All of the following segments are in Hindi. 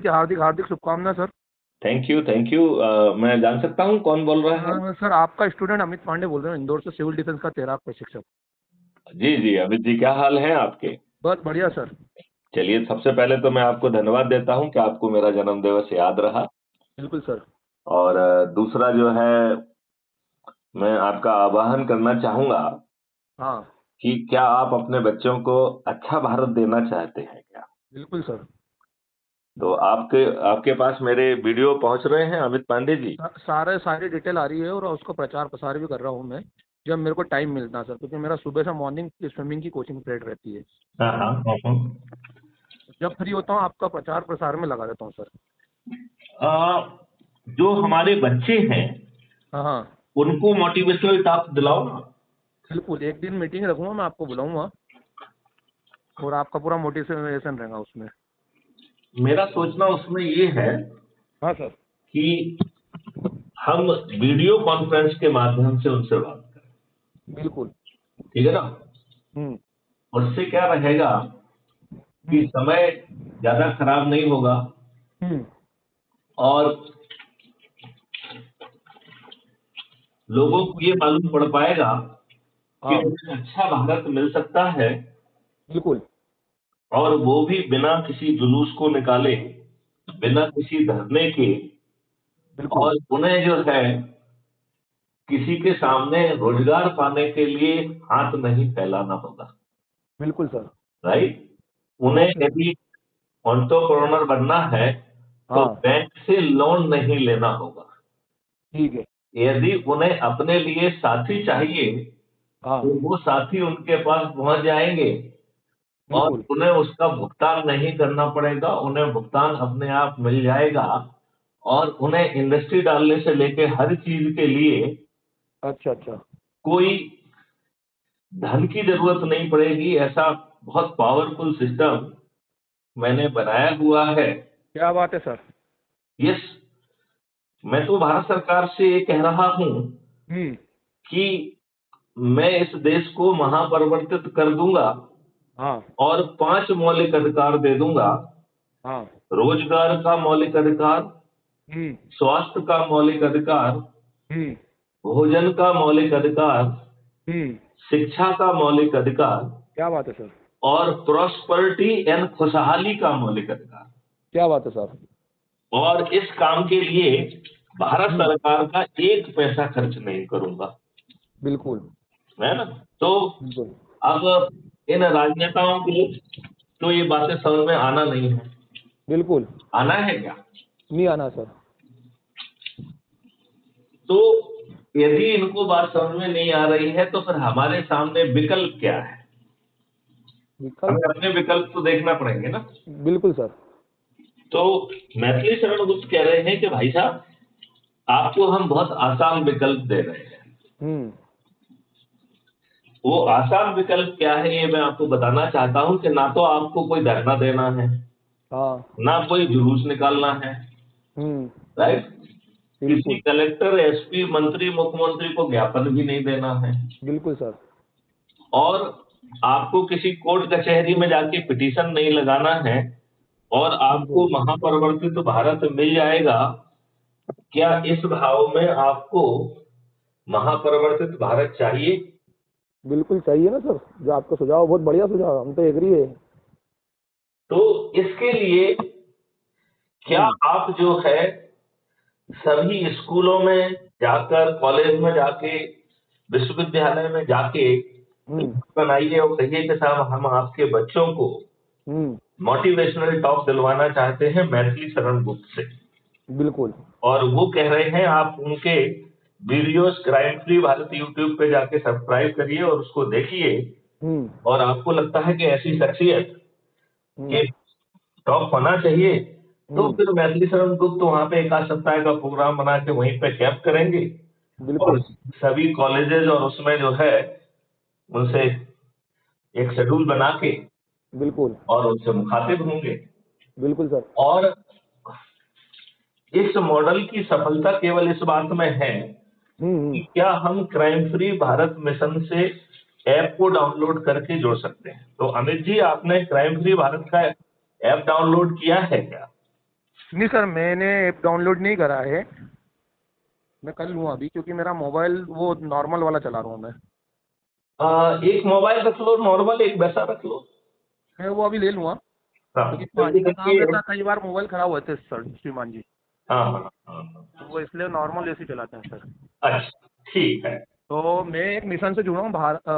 की हार्दिक हार्दिक शुभकामनाएं sir. Thank you thank you. मैं जान सकता हूँ कौन बोल रहा है? सर आपका स्टूडेंट अमित पांडे बोल रहे हैं, इंदौर से, सिविल डिफेंस का तैराक प्रशिक्षक। जी जी, अमित जी, क्या हाल है आपके? बहुत बढ़िया सर। चलिए, सबसे पहले तो मैं आपको धन्यवाद देता हूँ कि आपको मेरा जन्म दिवस याद रहा। बिल्कुल सर। और दूसरा जो है, मैं आपका आह्वान करना चाहूंगा हाँ। कि क्या आप अपने बच्चों को अच्छा भारत देना चाहते हैं क्या? बिल्कुल सर। तो आपके आपके पास मेरे वीडियो पहुंच रहे हैं अमित पांडे जी? सारी डिटेल आ रही है और उसको प्रचार प्रसार भी कर रहा हूँ मैं, जब मेरे को टाइम मिलता है सर, क्योंकि मेरा सुबह से मॉर्निंग की स्विमिंग की कोचिंग पीरियड रहती है। हाँ हाँ हाँ हाँ। जब फ्री होता हूँ आपका प्रचार प्रसार में लगा देता हूँ सर। आ, जो हमारे बच्चे हैं हाँ हाँ। उनको मोटिवेशनल टॉक दिलाओ ना। बिल्कुल, एक दिन मीटिंग रखूंगा, मैं आपको बुलाऊंगा और आपका पूरा मोटिवेशन रहेगा उसमें। मेरा सोचना उसमें ये है हाँ सर। कि हम वीडियो कॉन्फ्रेंस के माध्यम से उनसे बात करें। बिल्कुल। ठीक है ना? हम्म। उससे क्या रहेगा कि हम्म। समय ज्यादा खराब नहीं होगा। हम्म। और लोगों को ये मालूम पड़ पाएगा कि हाँ। हमें अच्छा भारत मिल सकता है। बिल्कुल। और वो भी बिना किसी जुलूस को निकाले, बिना किसी धरने के। बिल्कुल। और उन्हें जो है किसी के सामने रोजगार पाने के लिए हाथ नहीं फैलाना होगा। बिल्कुल सर। राइट? उन्हें ओके सर। यदि एंटरप्रेन्योर बनना है तो हाँ। बैंक से लोन नहीं लेना होगा। ठीक है। यदि उन्हें अपने लिए साथी चाहिए तो हाँ। वो साथी उनके पास पहुंच जाएंगे। और बिल्कुल। उन्हें उसका भुगतान नहीं करना पड़ेगा, उन्हें भुगतान अपने आप मिल जाएगा। और उन्हें इंडस्ट्री डालने से लेके हर चीज के लिए अच्छा अच्छा। कोई धन की जरूरत नहीं पड़ेगी। ऐसा बहुत पावरफुल सिस्टम मैंने बनाया हुआ है। क्या बात है सर। यस। मैं तो भारत सरकार से ये कह रहा हूं हम्म। कि मैं इस देश को महापरिवर्तित कर दूंगा हाँ। और 5 मौलिक अधिकार दे दूंगा। हाँ। रोजगार का मौलिक अधिकार, हम्म। स्वास्थ्य का मौलिक अधिकार, हम्म। भोजन का मौलिक अधिकार, हम्म। शिक्षा का मौलिक अधिकार क्या बात है सर। और प्रॉस्पेरिटी एंड खुशहाली का मौलिक अधिकार। क्या बात है सर। और इस काम के लिए भारत हम्म। सरकार का एक पैसा खर्च नहीं करूंगा। बिल्कुल। है ना? तो बिल्कुल। अब इन राजनेताओं को तो ये बातें समझ में आना नहीं है। बिल्कुल। आना है क्या? नहीं आना सर। तो यदि इनको बात समझ में नहीं आ रही है तो फिर हमारे सामने विकल्प क्या है? हमें विकल्प। अपने विकल्प तो देखना पड़ेंगे ना। बिल्कुल सर। तो मैथिली शरण गुप्त कह रहे हैं कि भाई साहब, आपको हम बहुत आसान विकल्प दे रहे हैं। हम्म। वो आसान विकल्प क्या है ये मैं आपको बताना चाहता हूं कि ना तो आपको कोई धरना देना है, हाँ। ना कोई जुलूस निकालना है। हम्म। राइट? किसी बिल्कुल। कलेक्टर, एसपी, मंत्री, मुख्यमंत्री को ज्ञापन भी नहीं देना है। बिल्कुल सर। और आपको किसी कोर्ट कचहरी में जाके पिटीशन नहीं लगाना है। और आपको बिल्कुल। महापरिवर्तित भारत मिल जाएगा। क्या इस भाव में आपको महापरिवर्तित भारत चाहिए? बिल्कुल चाहिए ना सर, जो आपका सुझाव बहुत बढ़िया सुझाव, हम तो एग्री है। तो इसके लिए क्या हम्म। आप जो है सभी स्कूलों में जाकर, कॉलेज में जाके, विश्वविद्यालय में जाके हम्म। बनाइए और कहिए कि साहब हम आपके बच्चों को हम्म। मोटिवेशनल टॉक दिलवाना चाहते हैं मैथिली शरण गुप्त से। बिल्कुल। और वो कह रहे हैं आप उनके videos crime free Bharat YouTube पे जाके सब्सक्राइब करिए और उसको देखिए। हम्म। और आपको लगता है कि ऐसी शख्सियत हम्म। के टॉप होना चाहिए तो हम्म। फिर मैथिली शरण गुप्त वहां पे एक आध सप्ताह का प्रोग्राम बना के वहीं पे कैंप करेंगे। और बिल्कुल। सभी कॉलेजेस और उसमें जो है उनसे एक शेड्यूल बना के बिल्कुल। और उनसे मुखातिब होंगे। बिल्कुल सर। और इस मॉडल की सफलता केवल इस बात में है कि हम्म। क्या हम क्राइम फ्री भारत मिशन से ऐप को डाउनलोड करके जोड़ सकते हैं। तो अमित जी, आपने क्राइम फ्री भारत का ऐप डाउनलोड किया है क्या? नहीं सर, मैंने ऐप डाउनलोड नहीं करा है। मैं कर लूँगा अभी, क्योंकि मेरा मोबाइल वो नॉर्मल वाला चला रहा हूँ मैं। एक मोबाइल रख लो नॉर्मल, एक वैसा रख लो। मैं वो अभी ले लूँगा, हाँ, क्योंकि क्योंकि पानी का काम देखिए। रहता है, कई बार मोबाइल खराब होते हैं सर श्रीमान जी। हाँ हाँ हाँ हाँ। तो वो इसलिए नॉर्मल एसी चलाते हैं सर। अच्छा, ठीक है। तो मैं एक मिशन से जुड़ा हूँ,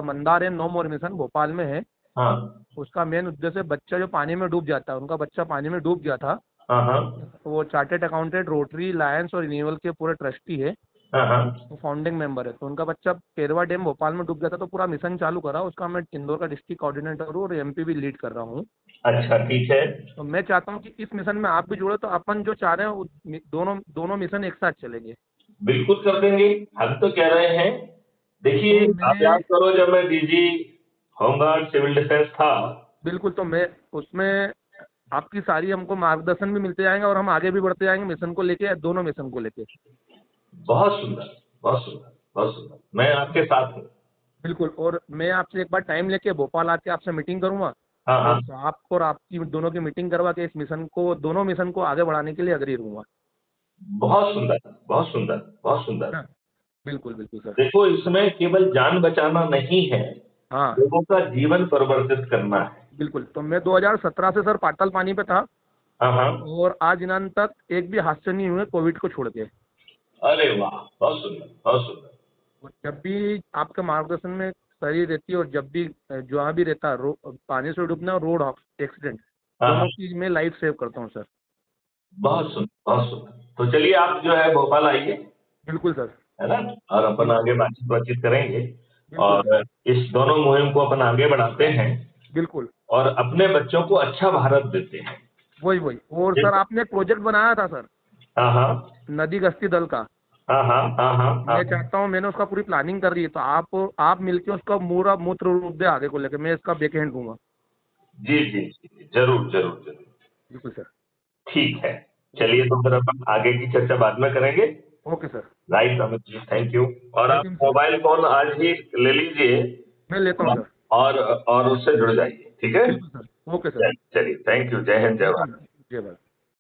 Mandar and no more mission Bhopal में है। हाँ उसका मेन उद्देश्य बच्चा जो पानी में डूब जाता है, उनका बच्चा पानी में डूब गया था। हाँ हाँ वो चार्टेड अकाउंटेंट, रोटरी, लायंस और रिन्यूअल के पूरे ट्रस्टी है। हाँ हाँ। वो फाउंडिंग मेंबर है। तो उनका बच्चा केरवा डैम भोपाल में डूब गया था, तो पूरा मिशन चालू करा उसका। मैं इंदौर का डिस्ट्रिक्ट कोऑर्डिनेटर हूँ और एमपी भी लीड कर रहा हूँ। अच्छा, ठीक है। तो मैं चाहता हूँ कि इस मिशन में आप भी जुड़े, तो अपन जो चाह रहे हैं दोनों दोनों मिशन एक साथ चलेंगे। बिल्कुल कर देंगे। हम तो कह रहे हैं, तो देखिए, आप मैं याद करो जब मैं डीजी होमगार्ड सिविल डिफेंस था। बिल्कुल, तो मैं उसमें आपकी सारी हमको मार्गदर्शन भी मिलते जाएंगे और हम आगे भी बढ़ते जाएंगे मिशन को लेके, दोनों मिशन को लेके। बहुत सुंदर, बहुत सुंदर, बहुत सुंदर, मैं आपके साथ हूँ। बिल्कुल। और मैं आपसे एक बार टाइम लेके भोपाल आके आपसे मीटिंग करूंगा। हाँ हाँ। तो आपको और आपकी दोनों की मीटिंग करवा के इस मिशन को, दोनों मिशन को आगे बढ़ाने के लिए अग्री रहूंगा। बहुत सुंदर, बहुत सुंदर, बहुत सुंदर। है ना? बिल्कुल बिल्कुल सर। देखो, इसमें केवल जान बचाना नहीं है, हाँ लोगों का जीवन परिवर्तित करना है। बिल्कुल। तो मैं 2017 से सर पाताल पानी पे था, हाँ हाँ। और आज दिनांक तक एक भी हादसे नहीं हुए कोविड को छोड़ के। अरे वाह, बहुत सुंदर, बहुत सुंदर। और जब भी आपके मार्गदर्शन में सही रहती है, और जब भी जहाँ भी रहता है पानी से डूबना और रोड एक्सीडेंट, हाँ हाँ। दोनों चीज में लाइफ सेव करता हूँ सर। बहुत सुंदर, बहुत सुंदर। तो चलिए, आप जो है भोपाल आइए, बिल्कुल सर। है ना, और अपन बिल्कुल आगे बातचीत बातचीत करेंगे। बिल्कुल सर। और इस दोनों मुहिम को अपन आगे बढ़ाते हैं, बिल्कुल। और अपने बच्चों को अच्छा भारत देते हैं। वही वही। और सर देखो। आपने एक प्रोजेक्ट बनाया था सर, हाँ हाँ नदी गश्ती दल का। हाँ हाँ हाँ हाँ मैं हाँ। चाहता हूँ, मैंने उसका पूरी प्लानिंग कर रही है, तो आप मिलके उसका पूरा मूत्र रूप दे आगे को लेकर, मैं इसका बैक हैंड दूंगा। जी जी जी जी, जरूर जरूर जरूर। बिल्कुल सर। ठीक है। ओके चलिए, सर। तो फिर अपन आगे की चर्चा बाद में करेंगे। Okay sir. Right, Amit ji, thank you. और जय आप भीम सर। मोबाइल फोन आज ही ले लीजिए। मैं लेता हूँ सर। और उससे जुड़ जाइए, ठीक है। बिल्कुल सर। Okay sir. चलिए, थैंक यू, जय हिंद, जय भारत। वेलकम। जय भारत।